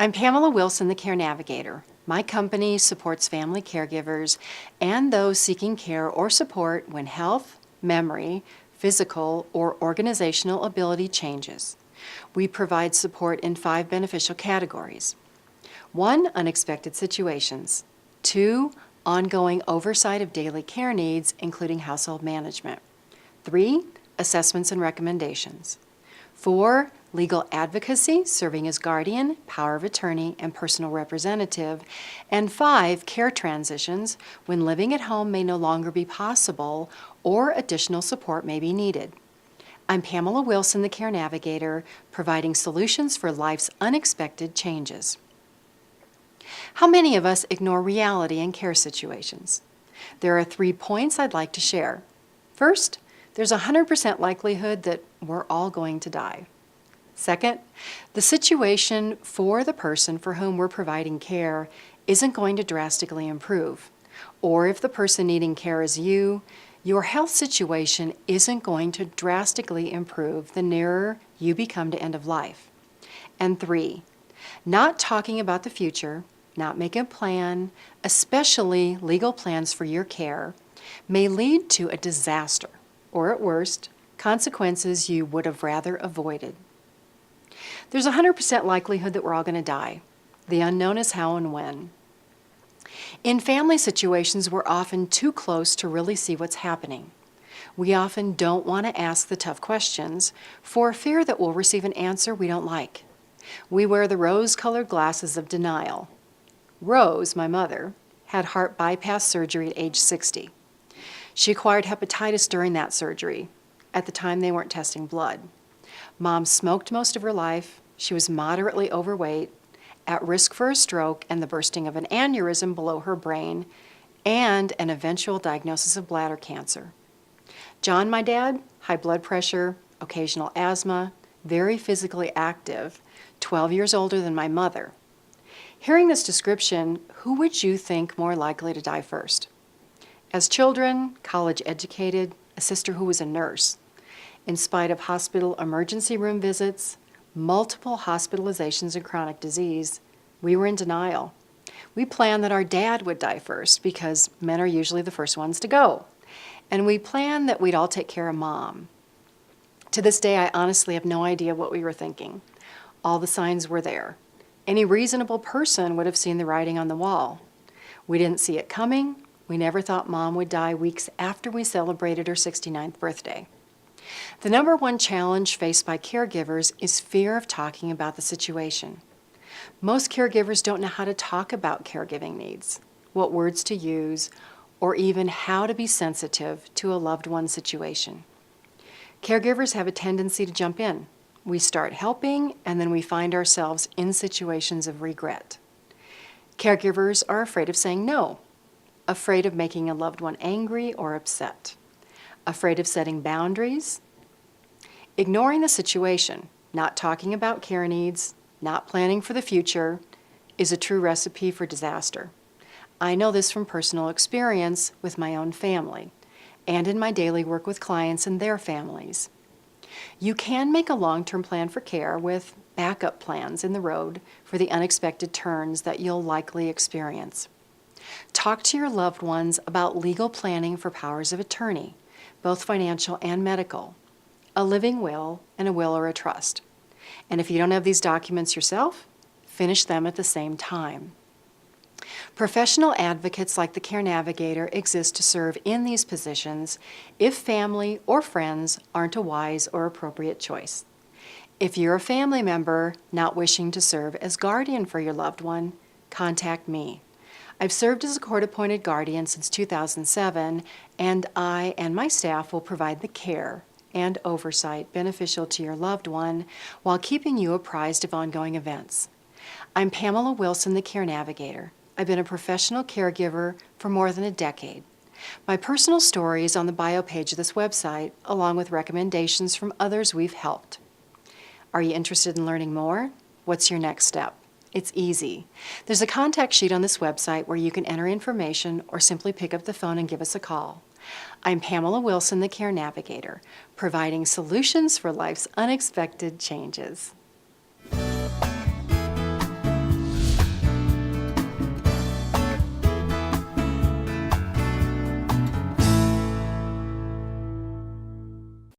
I'm Pamela Wilson, the Care Navigator. My company supports family caregivers and those seeking care or support when health, memory, physical, or organizational ability changes. We provide support in 5 beneficial categories. 1. Unexpected situations. 2. Ongoing oversight of daily care needs, including household management. 3. Assessments and recommendations. 4. Legal advocacy, serving as guardian, power of attorney, and personal representative. And 5. Care transitions, when living at home may no longer be possible or additional support may be needed. I'm Pamela Wilson, the Care Navigator, providing solutions for life's unexpected changes. How many of us ignore reality in care situations? There are 3 points I'd like to share. First, there's a 100% likelihood that we're all going to die. Second, the situation for the person for whom we're providing care isn't going to drastically improve. Or if the person needing care is you, your health situation isn't going to drastically improve the nearer you become to end of life. And 3, not talking about the future, not making a plan, especially legal plans for your care, may lead to a disaster, or at worst, consequences you would have rather avoided. There's a 100% likelihood that we're all going to die. The unknown is how and when. In family situations, we're often too close to really see what's happening. We often don't want to ask the tough questions for fear that we'll receive an answer we don't like. We wear the rose-colored glasses of denial. Rose, my mother, had heart bypass surgery at age 60. She acquired hepatitis during that surgery. At the time, they weren't testing blood. Mom smoked most of her life. She was moderately overweight, at risk for a stroke and the bursting of an aneurysm below her brain, and an eventual diagnosis of bladder cancer. John, my dad, high blood pressure, occasional asthma, very physically active, 12 years older than my mother. Hearing this description, who would you think more likely to die first? As children, college educated, a sister who was a nurse. In spite of hospital emergency room visits, multiple hospitalizations and chronic disease, we were in denial. We planned that our dad would die first because men are usually the first ones to go. And we planned that we'd all take care of Mom. To this day, I honestly have no idea what we were thinking. All the signs were there. Any reasonable person would have seen the writing on the wall. We didn't see it coming. We never thought Mom would die weeks after we celebrated her 69th birthday. The number 1 challenge faced by caregivers is fear of talking about the situation. Most caregivers don't know how to talk about caregiving needs, what words to use, or even how to be sensitive to a loved one's situation. Caregivers have a tendency to jump in. We start helping, and then we find ourselves in situations of regret. Caregivers are afraid of saying no, afraid of making a loved one angry or upset, afraid of setting boundaries. Ignoring the situation, not talking about care needs, not planning for the future, is a true recipe for disaster. I know this from personal experience with my own family and in my daily work with clients and their families. You can make a long-term plan for care with backup plans in the road for the unexpected turns that you'll likely experience. Talk to your loved ones about legal planning for powers of attorney, both financial and medical, a living will, and a will or a trust. And if you don't have these documents yourself, finish them at the same time. Professional advocates like the Care Navigator exist to serve in these positions if family or friends aren't a wise or appropriate choice. If you're a family member not wishing to serve as guardian for your loved one, contact me. I've served as a court-appointed guardian since 2007, and I and my staff will provide the care and oversight beneficial to your loved one while keeping you apprised of ongoing events. I'm Pamela Wilson, the Care Navigator. I've been a professional caregiver for more than a decade. My personal story is on the bio page of this website, along with recommendations from others we've helped. Are you interested in learning more? What's your next step? It's easy. There's a contact sheet on this website where you can enter information or simply pick up the phone and give us a call. I'm Pamela Wilson, the Care Navigator, providing solutions for life's unexpected changes.